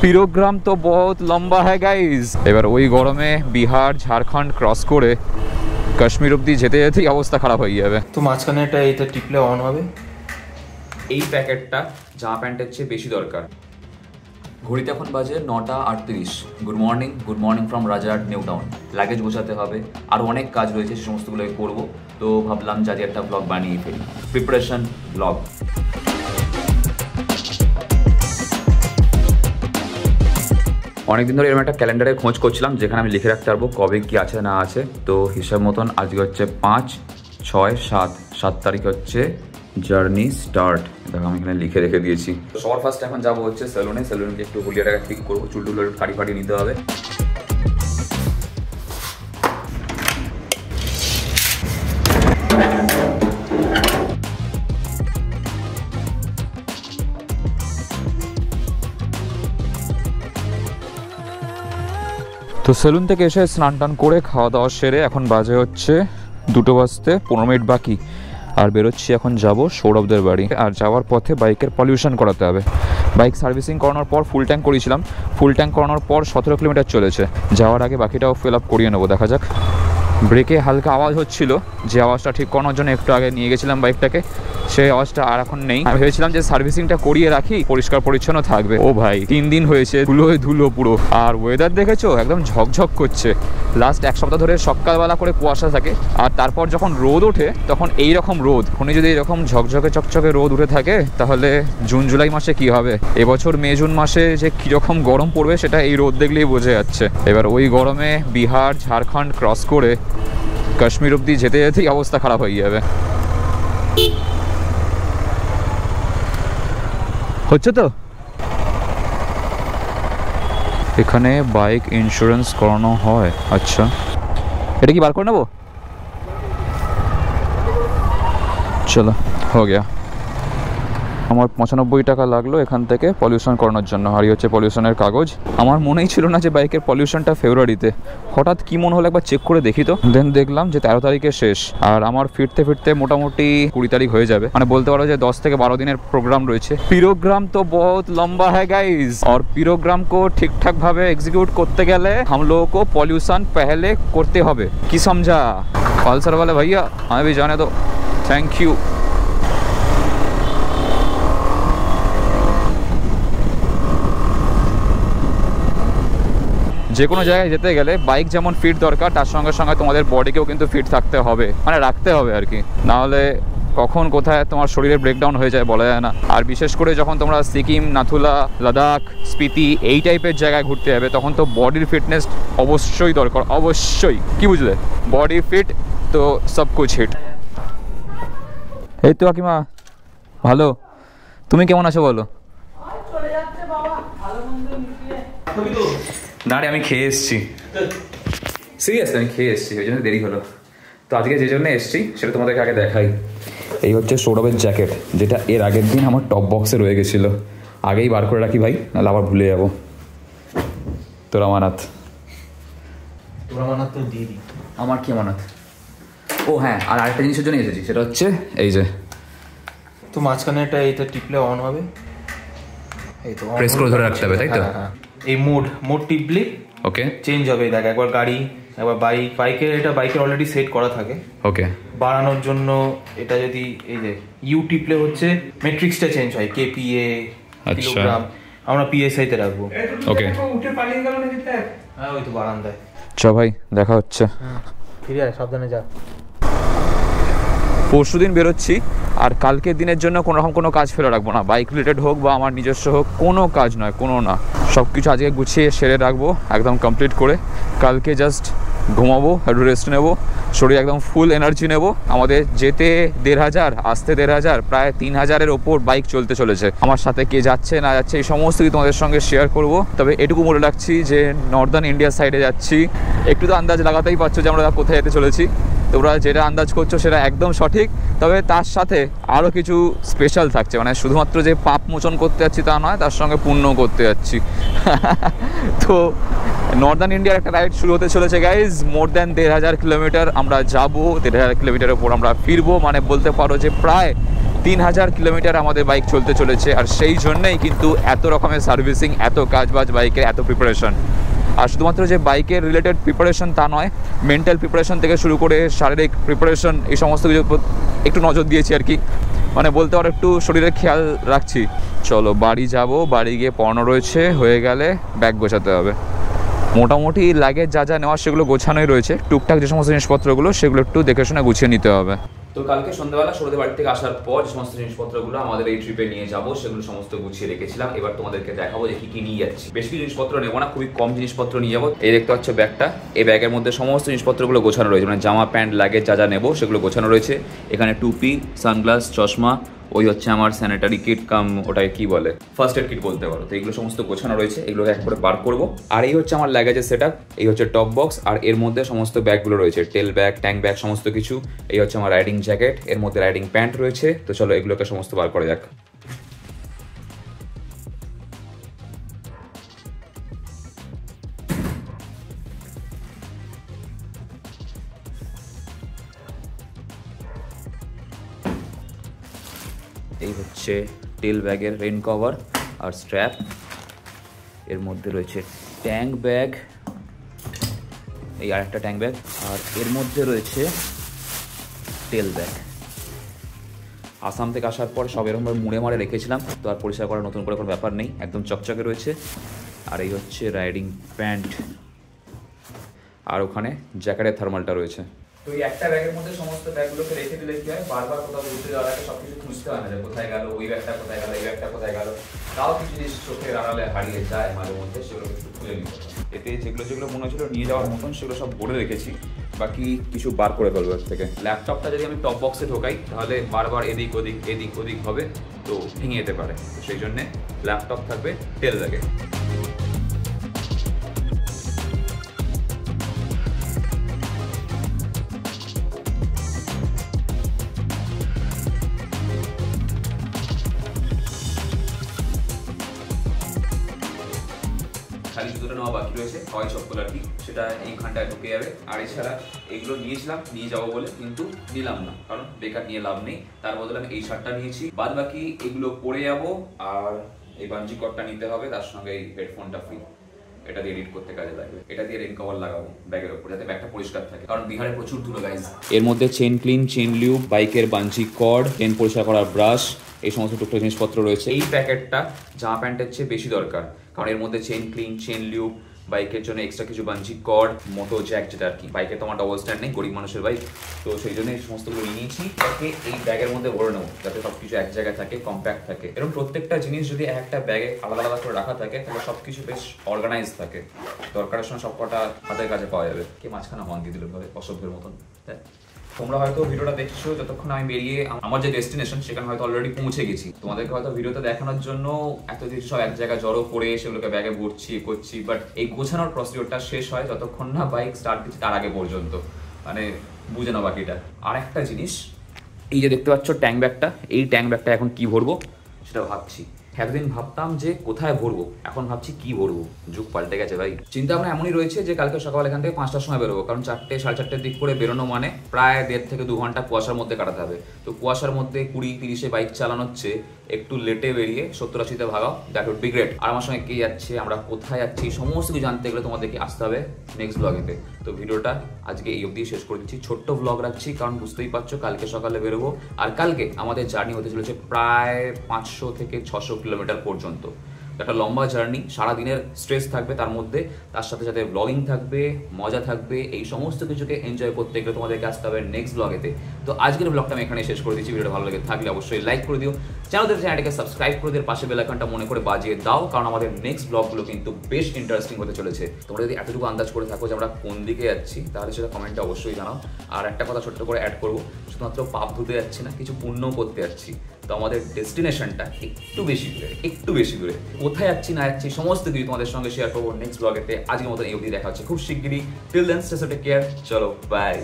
পিরোগ্রাম তো বহুত লম্বা হ্যাঁ গাইজ। এবার ওই গরমে বিহার ঝাড়খণ্ড ক্রস করে কাশ্মীর অব্দি যেতে যেতেই অবস্থা খারাপ হয়ে যাবে। তো মাঝখানে এটা টিপলে অন হবে। এই প্যাকেটটা জামা প্যান্টের চেয়ে বেশি দরকার। ঘড়িতে এখন বাজে 9:38। Good morning from Rajarhat new town. Luggage গোছাতে হবে, আরও অনেক কাজ রয়েছে, সে সমস্তগুলোকে করবো। তো ভাবলাম যে একটা ব্লগ বানিয়ে ফেলি, প্রিপারেশন ব্লগ। অনেকদিন ধরে এরকম একটা ক্যালেন্ডারে খোঁজ করছিলাম যেখানে আমি লিখে রাখতে পারবো কবে কি আছে না আছে। তো হিসাব মতন আজকে হচ্ছে 5, 6, 7 তারিখ হচ্ছে জার্নি স্টার্ট। দেখো আমি এখানে লিখে রেখে দিয়েছি। তো সবার ফার্স্ট এখন যাবো হচ্ছে সেলুনকে একটু হুলিয়াটাকে ঠিক করবো, চুলটুলো কাটি ফাটি নিতে হবে। তো সেলুন থেকে এসে স্নান টান করে খাওয়া দাওয়া সেরে এখন বাজে হচ্ছে 2টো বাজতে 15 মিনিট বাকি। আর বেরোচ্ছি এখন যাব সৌরভদের বাড়ি। আর যাওয়ার পথে বাইকের পলিউশন করাতে হবে। বাইক সার্ভিসিং করানোর পর ফুল ট্যাঙ্ক করিয়েছিলাম, ফুল ট্যাঙ্ক করানোর পর 17 কিলোমিটার চলেছে। যাওয়ার আগে বাকিটাও ফিল আপ করিয়ে নেবো, দেখা যাক। ব্রেকে হালকা আওয়াজ হচ্ছিল, যে আওয়াজটা ঠিক করানোর জন্য একটু আগে নিয়ে গেছিলাম বাইকটাকে, সেই আওয়াজটা আর এখন নেই। আমি ভেবেছিলাম যে সার্ভিসিংটা করিয়ে রাখি, পরিষ্কার পরিচ্ছন্ন থাকবে। ও ভাই 3 দিন হয়েছে, ধুলো পুরো। আর ওয়েদার দেখেছো, একদম ঝকঝক করছে। লাস্ট 1 সপ্তাহ ধরে সকালবেলা করে কুয়াশা থাকে, আর তারপর যখন রোদ ওঠে তখন এই রকম রোদ। এখনই যদি এরকম ঝকঝকে চকচকে রোদ উঠে থাকে তাহলে জুন জুলাই মাসে কি হবে। এবছর মে জুন মাসে যে কিরকম গরম পড়বে সেটা এই রোদ দেখলেই বোঝা যাচ্ছে। এবার ওই গরমে বিহার ঝাড়খণ্ড ক্রস করে কাশ্মীর অব্দি যেতে যেতেই অবস্থা খারাপ হয়ে যাবে। হচ্ছে তো এখানে বাইক ইন্স্যুরেন্স করানো হয়। আচ্ছা, এটা কি বার করে নেবো? চলো হো গিয়া। আমার 95 টাকা লাগলো এখান থেকে পলিউশন করানোর জন্য। আর এই হচ্ছে পলিউশনের কাগজ। আমার মনেই ছিল না যে বাইকের পলিউশনটা ফেব্রুয়ারিতে, হঠাৎ কি মনে হলো একবার চেক করে দেখি তো। দেন দেখলাম যে 13 তারিখে শেষ, আর আমার ফিরতে মোটামুটি 20 তারিখ হয়ে যাবে। মানে বলতে পারো যে 10 থেকে 12 দিনের প্রোগ্রাম রয়েছে। পিরোগ্রাম তো বহুত লম্বা হ্যাঁ গাইজ। और পিরোগ্রাম को ठीक ठाक ভাবে এক্সিকিউট করতে গেলে हम लोगों को पॉल्यूशन पहले করতে হবে। কি समझा पल्सर वाले भैया? हमें भी जाने दो, थैंक यू। যে কোনো জায়গায় যেতে গেলে বাইক যেমন ফিট দরকার, তার সঙ্গে সঙ্গে তোমাদের বডিকেও কিন্তু ফিট থাকতে হবে, মানে রাখতে হবে আর কি। নাহলে কখন কোথায় তোমার শরীরে ব্রেকডাউন হয়ে যায় বলা যায় না। আর বিশেষ করে যখন তোমরা সিকিম, নাথুলা, লাদাখ, স্পিতি এই টাইপের জায়গায় ঘুরতে যাবে তখন তো বডির ফিটনেস অবশ্যই দরকার, অবশ্যই। কি বুঝলে? বডি ফিট তো সব কুছ হিট। এই তো কাকিমা, ভালো। তুমি কেমন আছো বলো? না রে, আমি খেয়ে এসছি। সিরিয়াসলি আমি খেয়ে এসছি, ওই জন্য দেরি হলো। তো আজকে যে জন্য এসছি সেটা তোমাদেরকে আগে দেখাই। এই হচ্ছে সৌরভের জ্যাকেট, যেটা এর আগের দিন আমার টপ বক্সে রয়ে গেছিলো। আগেই বার করে রাখি ভাই, নাহলে আবার ভুলে যাবো। তোর আমানত তো দিয়ে দিই। আমার কি আমানত? ও হ্যাঁ, আর আরেকটা জিনিসের জন্য এসেছি, সেটা হচ্ছে এই যে। তো মাঝখানে এটা টিপলে অন হবে। এই তো প্রেস করে ধরে রাখতে হবে, তাই তো? হ্যাঁ, এই মোড টিপলে ওকে চেঞ্জ হবে। দেখ, একবার গাড়ি, একবার বাইকের এটা বাইকের অলরেডি সেট করা থাকে। ওকে, বাড়ানোর জন্য এটা যদি এই যে ইউ টিপলে হচ্ছে মেট্রিক্সটা চেঞ্জ হয়, কেপিএ, কিলোগ্রাম। আমরা পিএসআই তে রাখবো। ওকে, উঠে পালিয়ে গেল নাকি? হ্যাঁ, ওই তো বারান্দায়। চ ভাই, দেখা হচ্ছে। ফিরে আয়, সাবধানে যা। পরশুদিন বেরোচ্ছি, আর কালকের দিনের জন্য কোনোরকম কোনো কাজ ফেলে রাখবো না। বাইক রিলেটেড হোক বা আমার নিজস্ব হোক, কোনো কাজ নয়, কোনো না। সব কিছু আজকে গুছিয়ে সেরে রাখবো একদম কমপ্লিট করে। কালকে জাস্ট ঘুমাবো, একটু রেস্ট নেবো, শরীর একদম ফুল এনার্জি নেবো। আমাদের যেতে 1500, আসতে 1500, প্রায় 3000-এর ওপর বাইক চলতে চলেছে। আমার সাথে কে যাচ্ছে না যাচ্ছে এই সমস্ত কিছু তোমাদের সঙ্গে শেয়ার করব। তবে এটুকু বলে রাখছি যে নর্দার্ন ইন্ডিয়ার সাইডে যাচ্ছি। একটু তো আন্দাজ লাগাতেই পারছো যে আমরা কোথায় যেতে চলেছি। তোমরা যেটা আন্দাজ করছো সেটা একদম সঠিক, তবে তার সাথে আরও কিছু স্পেশাল থাকছে। মানে শুধুমাত্র যে পাপ মোচন করতে যাচ্ছি তা নয়, তার সঙ্গে পুণ্যও করতে যাচ্ছি। তো নর্দার্ন ইন্ডিয়ার একটা রাইড শুরু হতে চলেছে গাইজ। মোর দ্যান 1500 কিলোমিটার আমরা যাবো, 1500 কিলোমিটারের উপর আমরা ফিরবো। মানে বলতে পারো যে প্রায় 3000 কিলোমিটার আমাদের বাইক চলতে চলেছে। আর সেই জন্যেই কিন্তু এত রকমের সার্ভিসিং, এত কাজবাজ বাইকের, এত প্রিপারেশন। আর শুধুমাত্র যে বাইকের রিলেটেড প্রিপারেশন তা নয়, মেন্টাল প্রিপারেশন থেকে শুরু করে শারীরিক প্রিপারেশন, এই সমস্ত কিছু একটু নজর দিয়েছি আর কি। মানে বলতে পারো একটু শরীরের খেয়াল রাখছি। চলো বাড়ি যাব, বাড়ি গিয়ে পড়ানো রয়েছে, হয়ে গেলে ব্যাগ গোছাতে হবে। মোটামুটি লাগেজ যা যা নেওয়ার সেগুলো গোছানোই রয়েছে, টুকটাক যে সমস্ত জিনিসপত্রগুলো সেগুলো একটু দেখে শুনে গুছিয়ে নিতে হবে। তো কালকে সন্ধ্যাবেলা সৌরদের বাড়ি থেকে আসার পর যে সমস্ত জিনিসপত্রগুলো আমাদের এই ট্রিপে নিয়ে যাবো সেগুলো সমস্ত গুছিয়ে রেখেছিলাম। এবার তোমাদেরকে দেখাবো যে কি নিয়ে যাচ্ছি। বেশি জিনিসপত্র নেবো না, খুবই কম জিনিসপত্র নিয়ে যাবো। এই দেখতে পাচ্ছ ব্যাগটা, এই ব্যাগের মধ্যে সমস্ত জিনিসপত্রগুলো গোছানো রয়েছে। মানে জামা প্যান্ট লাগেজ যা যা নেবো সেগুলো গোছানো রয়েছে। এখানে টুপি, সানগ্লাস, চশমা, ওই হচ্ছে আমার স্যানিটারি কিট কাম, ওটাকে কি বলে, ফার্স্ট এড কিট বলতে পারো। তো এগুলো সমস্ত গোছানো রয়েছে, এগুলোকে এক করে বার করবো। আর এই হচ্ছে আমার লাগেজের সেট আপ, এই হচ্ছে টপ বক্স, আর এর মধ্যে সমস্ত ব্যাগগুলো রয়েছে, টেল ব্যাগ, ট্যাঙ্ক ব্যাগ, সমস্ত কিছু। এই হচ্ছে আমার রাইডিং জ্যাকেট, এর মধ্যে রাইডিং প্যান্ট রয়েছে। তো চলো এগুলোকে সমস্ত বার করা যাক। এই হচ্ছে টেল ব্যাগের রেন কভার আর স্ট্র্যাপ, এর মধ্যে রয়েছে ট্যাঙ্ক ব্যাগ, এই আরেকটা ট্যাঙ্ক ব্যাগ, আর এর মধ্যে রয়েছে টেল ব্যাগ। আসাম থেকে আসার পর সব এরকমভাবে মুড়ে মারে রেখেছিলাম, তো আর পরিষ্কার করার নতুন করে কোনো ব্যাপার নেই, একদম চকচকে রয়েছে। আর এই হচ্ছে রাইডিং প্যান্ট, আর ওখানে জ্যাকেটের থার্মালটা রয়েছে। তো এই একটা ব্যাগের মধ্যে সমস্ত ব্যাগগুলোকে রেখে দিলে কি হয়, বারবার কোথাও ঘুরতে যাওয়ার আগে সবকিছু খুঁজতে হয় না, যে কোথায় গেল ওই ব্যাগটা, কোথায় গেল এই ব্যাগটা, কোথায় গেল। তাও কিছু জিনিস চোখের আড়ালে হারিয়ে যায় মাঝে মধ্যে, সেগুলো একটু খুলে নিতে হয়। এতে যেগুলো যেগুলো মনে হচ্ছিল নিয়ে যাওয়ার মতন সেগুলো সব ভরে রেখেছি, বাকি কিছু বার করে ফেলবো এর থেকে। ল্যাপটপটা যদি আমি টপ বক্সে ঢোকাই তাহলে বারবার এদিক ওদিক হবে, তো ভেঙে যেতে পারে। তো সেই জন্যে ল্যাপটপ থাকবে টেল ব্যাগে। খালি জুতোটা নেওয়া বাকি রয়েছে, হয় চপ্পল আর কি, সেটা এইখানটায় ঢুকে যাবে। আর এছাড়া এগুলো নিয়েছিলাম নিয়ে যাবো বলে, কিন্তু নিলাম না, কারণ বেকার নিয়ে লাভ নেই। তার বদলে আমি এই শার্টটা নিয়েছি, বাদ বাকি এগুলো পরে যাবো। আর এই বাঞ্জি কটটা নিতে হবে, তার সঙ্গে এই হেডফোনটা ফ্রি, এটা দিয়ে এডিট করতে কাজে লাগবে। এটা দিয়ে রেন কভার লাগাবো ব্যাগের উপর, যাতে ব্যাগটা পরিষ্কার থাকে, কারণ বিহারে প্রচুর ধুলো গাইজ। এর মধ্যে চেন ক্লিন, চেন লিউব, বাইকের বাঞ্জি কর্ড, চেন পরিষ্কার করার ব্রাশ, এই সমস্ত টুকটাক জিনিসপত্র রয়েছে। এই প্যাকেটটা জামা প্যান্টের চেয়ে বেশি দরকার, কারণ এর মধ্যে চেন ক্লিন, চেন লিউব, বাইকের জন্য এক্সট্রা কিছু বাঞ্জি কর্ড, মোটো জ্যাক, যেটা আর কি, বাইকে তো আমার ডবল স্ট্যান্ড নেই, গরিব মানুষের বাইক, তো সেই জন্য এই সমস্তগুলো নিয়েছি। তাকে এই ব্যাগের মধ্যে ভরে নেবো, যাতে সবকিছু এক জায়গায় থাকে, কম্প্যাক্ট থাকে। এরকম প্রত্যেকটা জিনিস যদি একটা ব্যাগে আলাদা আলাদা করে রাখা থাকে, তাহলে সবকিছু বেশ অর্গানাইজ থাকে, দরকারের সময় সবকটা হাতের কাছে পাওয়া যাবে। কে মাঝখানে হর্ন দিয়ে দিল ভাবে অসভ্যের মতন। তোমরা হয়তো ভিডিওটা দেখছো যতক্ষণ আমি বেরিয়ে আমার যে ডেস্টিনেশন সেখানে হয়তো অলরেডি পৌঁছে গেছি। তোমাদেরকে হয়তো ভিডিওতে দেখানোর জন্য এত কিছু সব এক জায়গায় জড়ো করে সেগুলোকে ব্যাগে ভরছি করছি, বাট এই গোছানোর প্রসিডিওরটা শেষ হয় যতক্ষণ না বাইক স্টার্ট দিচ্ছি তার আগে পর্যন্ত, মানে বুঝে নাও বাকিটা। আর একটা জিনিস, এই যে দেখতে পাচ্ছ ট্যাঙ্ক ব্যাগটা, এই ট্যাঙ্ক ব্যাগটা এখন কি ভরবো সেটা ভাবছি। এতদিন ভাবতাম যে কোথায় ভরবো, এখন ভাবছি কি ভরবো। যুগ পাল্টে গেছে ভাই। চিন্তা ভাবনা এমনই রয়েছে যে কালকে সকাল এখান থেকে 5টার সময় বেরোবো, কারণ 4টে সাড়ে 4টের দিক করে বেরোনো মানে প্রায় 1.5 থেকে 2 ঘন্টা কুয়াশার মধ্যে কাটাতে হবে। তো কুয়াশার মধ্যে 20-30-এ বাইক চালানো হচ্ছে, একটু লেটে বেরিয়ে 70-80-তে ভাগাও, দ্যাট উড বি গ্রেট। আর আমার সঙ্গে কে যাচ্ছে, আমরা কোথায় যাচ্ছি, সমস্ত কিছু জানতে গেলে তোমাদেরকে আসতে হবে নেক্সট ব্লগেতে। তো ভিডিওটা আজকে এই অবধি শেষ করে দিচ্ছি, ছোট্ট ব্লগ রাখছি, কারণ বুঝতেই পারছো কালকে সকালে বেরোবো। আর কালকে আমাদের জার্নি হতে চলেছে প্রায় 500 থেকে 600 কিলোমিটার পর্যন্ত। একটা লম্বা জার্নি, সারাদিনের স্ট্রেস থাকবে তার মধ্যে, তার সাথে সাথে ব্লগিং থাকবে, মজা থাকবে, এই সমস্ত কিছুকে এনজয় করতে গেলে তোমাদেরকে আসতে হবে নেক্সট ব্লগেতে। তো আজকের ব্লগটা আমি এখানে শেষ করে দিচ্ছি। ভিডিওটা ভালো লাগে থাকলে অবশ্যই লাইক করে দিও, চ্যানেলটাকে সাবস্ক্রাইব করে দিও, পাশে বেল আইকনটা মনে করে বাজিয়ে দাও, কারণ আমাদের নেক্সট ব্লগগুলো কিন্তু বেশ ইন্টারেস্টিং হতে চলেছে। তোমরা যদি এতটুকু আন্দাজ করে থাকো যে আমরা কোন দিকে যাচ্ছি, তাহলে সেটা কমেন্টে অবশ্যই জানাও। আর একটা কথা ছোট্ট করে অ্যাড করবো, শুধুমাত্র পাপ ধুতে যাচ্ছি না, কিছু পুণ্য করতে যাচ্ছি। তো আমাদের ডেস্টিনেশনটা একটু বেশি দূরে, কোথায় যাচ্ছি না যাচ্ছি সমস্ত কিছু তোমাদের সঙ্গে শেয়ার করবো নেক্সট ব্লগেতে। আজকের মতো এই অবধি দেখা হচ্ছে খুব শিগগিরই। Till then stay safe, take care, চলো বাই।